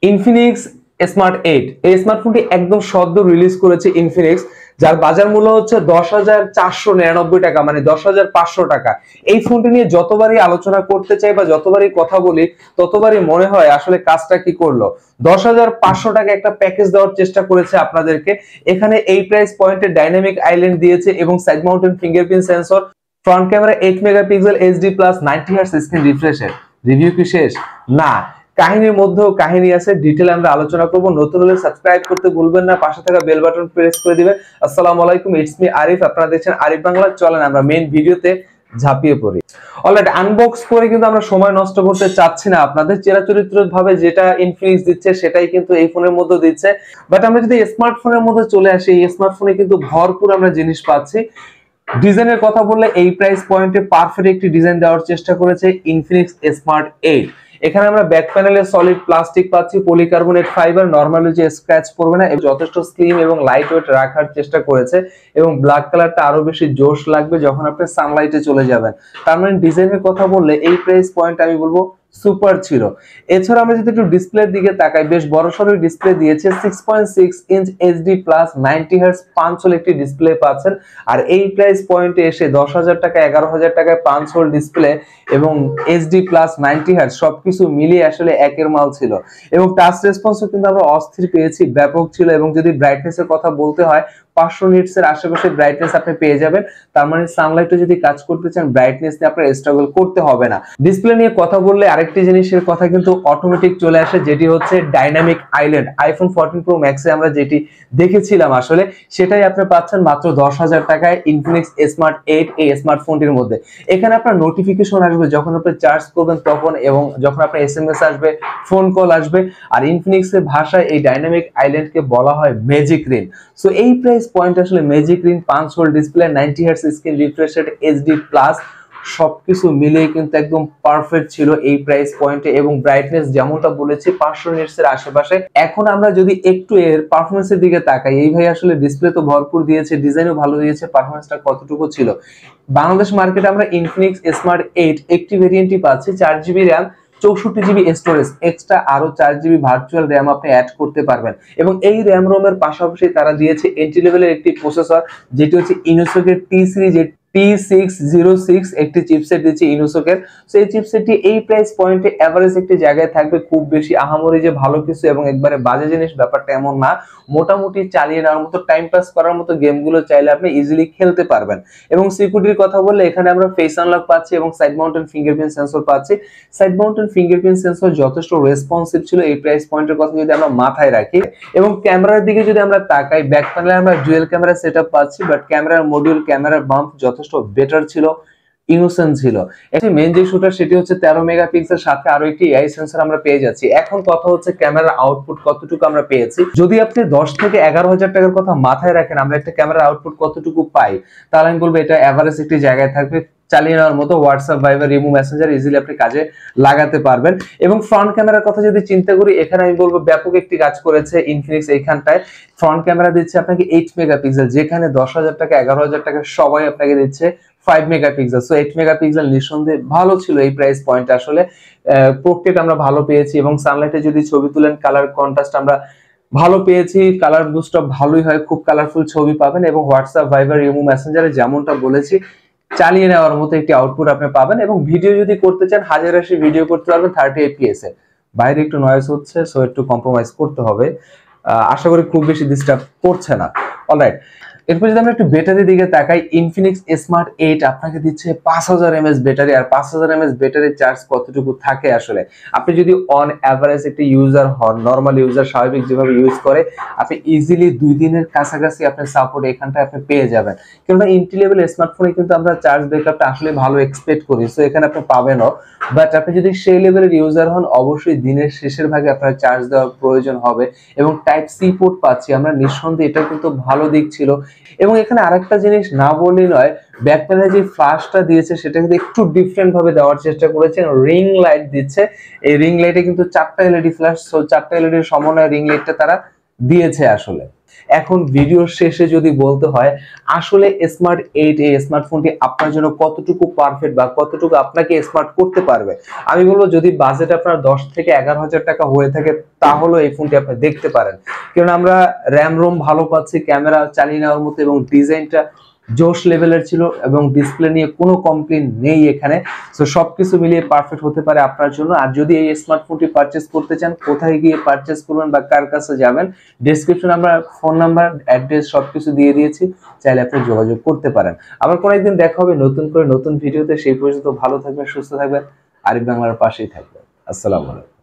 Infinix smart 8 এই স্মার্টফোনটি একদম সদ্য রিলিজ করেছে ইনফিনিক্স, যার বাজার মূল্য হচ্ছে 10,499 টাকা, মানে 10,500 টাকা। এই ফোনটি নিয়ে যতবারই আলোচনা করতে চাই বা যতবারই কথা বলি ততবারই মনে হয় আসলে কাজটা কি করলো। 10,500 টাকা একটা প্যাকেজ দেওয়ার চেষ্টা করেছে আপনাদেরকে। এখানে এই প্রাইস পয়েন্টে ডাইনামিক আইল্যান্ড দিয়েছে এবং side mounted fingerprint sensor, front camera 8 megapixel HD plus 90 hertz screen রিফ্রেশের। রিভিউ কি শেষ? না, কাহিনীর মধ্যেও কাহিনী আছে, ডিটেইল আমরা আলোচনা করব। নতুন হলে সাবস্ক্রাইব করতে ভুলবেন না, পাশে থাকা বেল বাটন প্রেস করে দিবেন। আসসালামু আলাইকুম, ইটস মি আরিফ, আপনারা দেখছেন আরিফ বাংলা। চলেন আমরা মেইন ভিডিওতে ঝাঁপিয়ে পড়ি। অলরাইট, আনবক্স করে কিন্তু আমরা সময় নষ্ট করতে চাচ্ছি না। আপনাদের চিরাচরিত ভাবে যেটা ইনফিনিক্স দিচ্ছে সেটাই কিন্তু এই ফোনের মধ্যে দিচ্ছে, বাট আমরা যদি স্মার্টফোনের মধ্যে চলে আসি, এই স্মার্টফোনে কিন্তু ভরপুর আমরা জিনিস পাচ্ছি। ডিজাইনের কথা বললে এই প্রাইস পয়েন্টে পারফেক্ট একটি ডিজাইন দেওয়ার চেষ্টা করেছে ইনফিনিক্স স্মার্ট 8। এখানে আমরা ব্যাক প্যানেলে সলিড প্লাস্টিক পাচ্ছি, পলিকার্বনেট ফাইবার, নরমালি যে স্ক্র্যাচ পড়বে না, যথেষ্ট স্লিম এবং লাইট ওয়েট রাখার চেষ্টা করেছে এবং ব্ল্যাক কালারটা আরো বেশি জোশ লাগবে যখন আপনি সানলাইটে চলে যাবেন। তার মানে ডিজাইনের কথা বললে এই প্রাইস পয়েন্ট আমি বলবো সুপার ছিল। এছাড়া আমরা যদি একটু ডিসপ্লের দিকে তাকাই, বেশ বড়সড় ডিসপ্লে দিয়েছে, 6.6 ইঞ্চ এইচডি প্লাস 90 হার্টজ পাঁচ হোল একটি ডিসপ্লে পাচ্ছেন। আর এই প্রাইস পয়েন্টে এসে 10,000 টাকা 11,000 টাকায় 5 হোল ডিসপ্লে এবং এইচডি প্লাস 90 হার্টজ সবকিছু মিলিয়ে আসলে একের মাল ছিল। এবং টাচ রেসপন্সও কিন্তু আমরা অস্থির পেয়েছি, ব্যাপক ছিল। এবং যদি ব্রাইটনেসের কথা বলতে হয়, 500 নিটস এর আশেপাশে ব্রাইটনেস আপনি পেয়ে যাবেন। তার মানে সানলাইটে যদি কাজ করতে চান, ব্রাইটনেস নিয়ে আপনার স্ট্রাগল করতে হবে না। ডিসপ্লে নিয়ে কথা বললে আরেকটি জিনিসের কথা কিন্তু অটোমেটিক চলে আসে, যেটি হচ্ছে ডাইনামিক আইল্যান্ড। আইফোন 14 প্রো ম্যাক্সে আমরা যেটি দেখেছিলাম আসলে সেটাই আপনি পাচ্ছেন মাত্র 10,000 টাকায় ইনফিনিক্স স্মার্ট 8 এই স্মার্টফোনটির মধ্যে। এখানে আপনার নোটিফিকেশন আসবে যখন আপনি চার্জ করবেন তখন, এবং যখন আপনার এসএমএস আসবে, ফোন কল আসবে। আর ইনফিনিক্স এর ভাষায় এই ডাইনামিক আইল্যান্ডকে বলা হয় ম্যাজিক রিন। সো এই প্রাইস পয়েন্ট আসলে magic Rin, 5 whole display, 90 hertz screen refresh rate, HD plus সবকিছু মিলিয়ে কিন্তু একদম পারফেক্ট ছিল এই প্রাইস পয়েন্টে। এবং ব্রাইটনেস যেমনটা বলেছি 500 নিটস এর আশেপাশে। এখন আমরা যদি একটু এর পারফরম্যান্সের দিকে তাকাই, এই ভাই আসলে ডিসপ্লে তো ভরপুর দিয়েছে, ডিজাইনও ভালো দিয়েছে, পারফরম্যান্সটা কতটুকু ছিল? বাংলাদেশ মার্কেটে আমরা ইনফিনিক্স স্মার্ট 8 একটি ভেরিয়েন্টই পাচ্ছি, 4GB RAM, 64GB storage, extra আরো 4GB ভার্চুয়াল র্যাম আপনি অ্যাড করতে পারবেন। এবং এই র্যাম রোমের পাশাপাশি তারা দিয়েছে এন্ট্রি লেভেলের একটি প্রসেসর, যেটি হচ্ছে ইনোসকের টি সিরিজ T606 একটি চিপসেট দিচ্ছে ইনোসকের। সো এই চিপসেটটি এই প্রাইস পয়েন্টে এভারেজ একটি জায়গায় থাকবে, খুব বেশি আহামরি যে ভালো কিছু এবং একবারে বাজে জিনিস ব্যাপারটা এমন না। মোটামুটি চালিয়ে নেওয়ার মতো, টাইম পাস করার মতো গেমগুলো চাইলে আপনি ইজিলি খেলতে পারবেন। এবং সিকিউরিটির কথা বললে এখানে আমরা ফেস আনলক পাচ্ছি এবং সাইড মাউন্টেড ফিঙ্গারপ্রিন্ট সেন্সর পাচ্ছি। সাইড মাউন্টেড ফিঙ্গারপ্রিন্ট সেন্সর যথেষ্ট রেসপন্সিভ ছিল এই প্রাইস পয়েন্টের কথা যদি আমরা মাথায় রাখি। এবং ক্যামেরার দিকে যদি আমরা তাকাই, ব্যাক প্যানেলে আমরা ডুয়াল ক্যামেরা সেটআপ পাচ্ছি, বাট ক্যামেরার মডিউল, ক্যামেরার বাম্প যথেষ্ট বেটার ছিল, ইনোসেন্ট ছিল। একটি মেইন যে শুটার সেটি হচ্ছে 13 মেগাপিক্সেল, সাথে আরো একটি এআই সেন্সর আমরা পেয়ে যাচ্ছি। এখন কথা হচ্ছে ক্যামেরার আউটপুট কতটুকু আমরা পেয়েছি। যদি আপনি 10 থেকে 11,000 টাকার কথা মাথায় রাখেন, আমরা একটা ক্যামেরার আউটপুট কতটুকু পাই, তাহলে আমি বলবো এটা এভারেজ একটি জায়গায় থাকবে, চালিয়ে নেওয়ার মতো। হোয়াটসঅ্যাপ, ভাইবার, ইমো, মেসেঞ্জার ইজিলি আপনি কাজে লাগাতে পারবেন। এবং ফ্রন্ট ক্যামেরার কথা যদি চিন্তা করি, এখানে আমি বলবো ব্যাপক একটি কাজ করেছে ইনফিনিক্স। এইখানটায় ফ্রন্ট ক্যামেরা দিচ্ছে আপনাকে 8 মেগাপিক্সেল, যেখানে 10,000 টাকা 11,000 টাকা সবাই আপনাকে দিচ্ছে 5 মেগাপিক্সেল। সো 8 মেগাপিক্সেল নিঃসন্দেহে ভালো ছিল এই প্রাইস পয়েন্ট আসলে। পোর্ট্রেট আমরা ভালো পেয়েছি এবং সানলাইটে যদি ছবি তুলেন কালার কন্ট্রাস্ট আমরা ভালো পেয়েছি, কালার বুস্টটা ভালোই হয়, খুব কালারফুল ছবি পাবেন। এবং হোয়াটসঅ্যাপ, ভাইবার, ইমো, মেসেঞ্জারে যেমনটা বলেছি চালিয়ে নেওয়ার মতো একটি আউটপুট আপনি পাবেন। এবং ভিডিও যদি করতে চান, হাজার আশি ভিডিও করতে পারবেন 30 fps এ। বাইরে একটু নয়েজ হচ্ছে, সো একটু কম্প্রোমাইজ করতে হবে। আশা করি খুব বেশি ডিস্টার্ব করছে না। অলরাইট, এরপর যদি আমরা একটু ব্যাটারি দিকে তাকাই, ইনফিনিক্স স্মার্ট 8 আপনাকে দিচ্ছে 5000 mAh ব্যাটারি। আর 5000 mAh ব্যাটারি চার্জ কতটুকু থাকে আসলে, আপনি যদি অন এভারেজ একটি ইউজার হন, নরমাল ইউজার স্বাভাবিক যেভাবে ইউজ করে, আপনি ইজিলি 2 দিনের কাছাকাছি আপনার সাপোর্ট এখানটায় আপনি পেয়ে যাবেন। কেননা এন্ট্রি লেভেল স্মার্টফোনে কিন্তু আমরা চার্জ ব্যাকআপটা আসলে ভালো এক্সপেক্ট করি, সো এখানে আপনি পাবেনও। বাট আপনি যদি সেই লেভেলের ইউজার হন, অবশ্যই দিনের শেষের ভাগে আপনার চার্জ দেওয়ার প্রয়োজন হবে। এবং টাইপ সি পোর্ট পাচ্ছি আমরা, নিঃসন্দেহে এটা কিন্তু ভালো দিক ছিল। এবং এখানে আরেকটা জিনিস না বললেই নয়, ব্যাক প্যানেলে যে ফ্ল্যাশটা দিয়েছে সেটা কিন্তু একটু ডিফারেন্ট ভাবে দেওয়ার চেষ্টা করেছেন, রিং লাইট দিচ্ছে। এই রিং লাইটে কিন্তু 4টা এলইডি ফ্ল্যাশ, সো 4টা এলইডির সমন্বয়ে রিং লাইটটা তারা দিয়েছে আসলে। এখন ভিডিওর শেষে যদি বলতে হয় আসলে স্মার্ট 8 এই স্মার্টফোনটি আপনার জন্য কতটুকু পারফেক্ট বা কতটুকু আপনাকে স্মার্ট করতে পারবে, আমি বলবো যদি বাজেট আপনার 10 থেকে 11,000 টাকা হয়ে থাকে তাহলে এই ফোনটি আপনি দেখতে পারেন। কারণ আমরা র্যাম রোম ভালো পাচ্ছি, ক্যামেরা চালিয়ে নেওয়ার মতো এবং ডিজাইনটা জোশ লেভেলের ছিল এবং ডিসপ্লে নিয়ে কোনো কমপ্লেইন নেই এখানে। সো সবকিছু মিলিয়ে পারফেক্ট হতে পারে আপনার জন্য। আর যদি এই স্মার্টফোনটি পারচেজ করতে চান, কোথায় গিয়ে পারচেজ করবেন বা কার কাছে যাবেন, ডেসক্রিপশনে আমরা ফোন নাম্বার, অ্যাড্রেস সবকিছু দিয়ে দিয়েছি, চাইলে আপনি যোগাযোগ করতে পারেন। আবার কোনো একদিন দেখা হবে নতুন করে নতুন ভিডিওতে। সেই পর্যন্ত ভালো থাকবেন, সুস্থ থাকবেন, আরিফ বাংলার পাশেই থাকবেন। আসসালামু আলাইকুম।